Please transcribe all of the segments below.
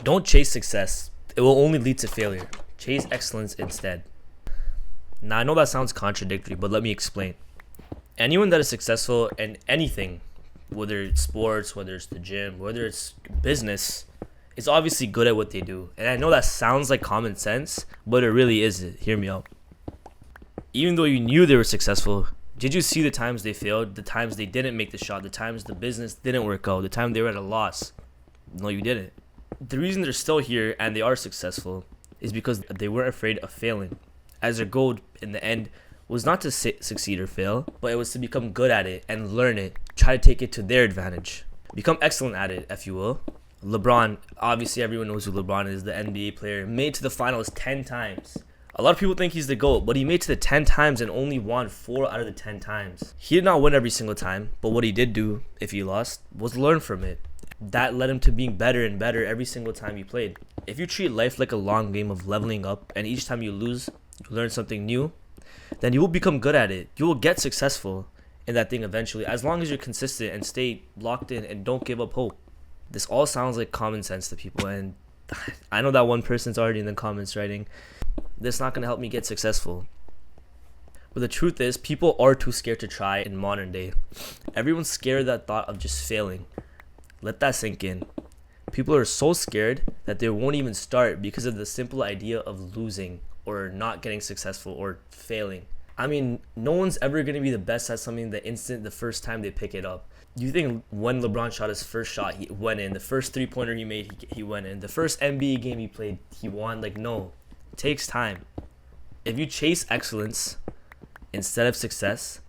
Don't chase success. It will only lead to failure. Chase excellence instead. Now, I know that sounds contradictory, but let me explain. Anyone that is successful in anything, whether it's sports, whether it's the gym, whether it's business, is obviously good at what they do. And I know that sounds like common sense, but it really isn't. Hear me out. Even though you knew they were successful, did you see the times they failed, the times they didn't make the shot, the times the business didn't work out, the time they were at a loss? No, you didn't. The reason they're still here and they are successful is because they weren't afraid of failing, as their goal in the end was not to succeed or fail, but it was to become good at it and learn it, try to take it to their advantage, become excellent at it, if you will. LeBron, obviously everyone knows who LeBron is, the NBA player, made to the finals 10 times. A lot of people think he's the GOAT, but he made to the 10 times and only won 4 out of the 10 times. He did not win every single time, but what he did do, if he lost, was learn from it. That led him to being better and better every single time he played. If you treat life like a long game of leveling up, and each time you lose, you learn something new, then you will become good at it. You will get successful in that thing eventually, as long as you're consistent and stay locked in and don't give up hope. This all sounds like common sense to people, and I know that one person's already in the comments writing, "This is not going to help me get successful." But the truth is, people are too scared to try in modern day. Everyone's scared of that thought of just failing. Let that sink in. People are so scared that they won't even start because of the simple idea of losing or not getting successful or failing. I mean, no one's ever going to be the best at something the first time they pick it up. You think when LeBron shot his first shot, he went in. The first three-pointer he made, he went in. The first NBA game he played, he won. Like, no. It takes time. If you chase excellence instead of success,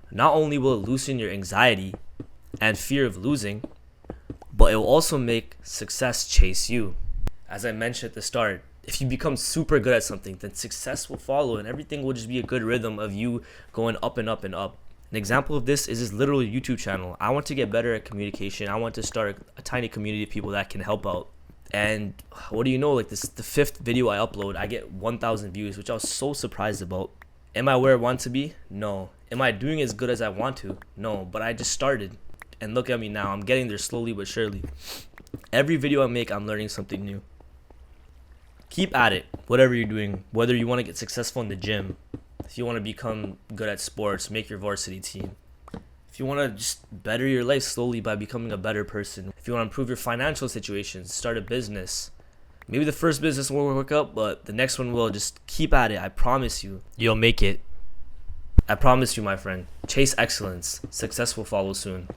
not only will it loosen your anxiety and fear of losing, but it will also make success chase you. As I mentioned at the start, if you become super good at something, then success will follow and everything will just be a good rhythm of you going up and up and up. An example of this is this literal YouTube channel. I want to get better at communication. I want to start a tiny community of people that can help out. And what do you know, like this, the 5th video I upload, I get 1,000 views, which I was so surprised about. Am I where I want to be? No. Am I doing as good as I want to? No, but I just started. And look at me now, I'm getting there slowly but surely. Every video I make, I'm learning something new. Keep at it, whatever you're doing. Whether you want to get successful in the gym, if you want to become good at sports, make your varsity team. If you want to just better your life slowly by becoming a better person. If you want to improve your financial situation, start a business. Maybe the first business won't work out, but the next one will. Just keep at it. I promise you, you'll make it. I promise you, my friend. Chase excellence. Success will follow soon.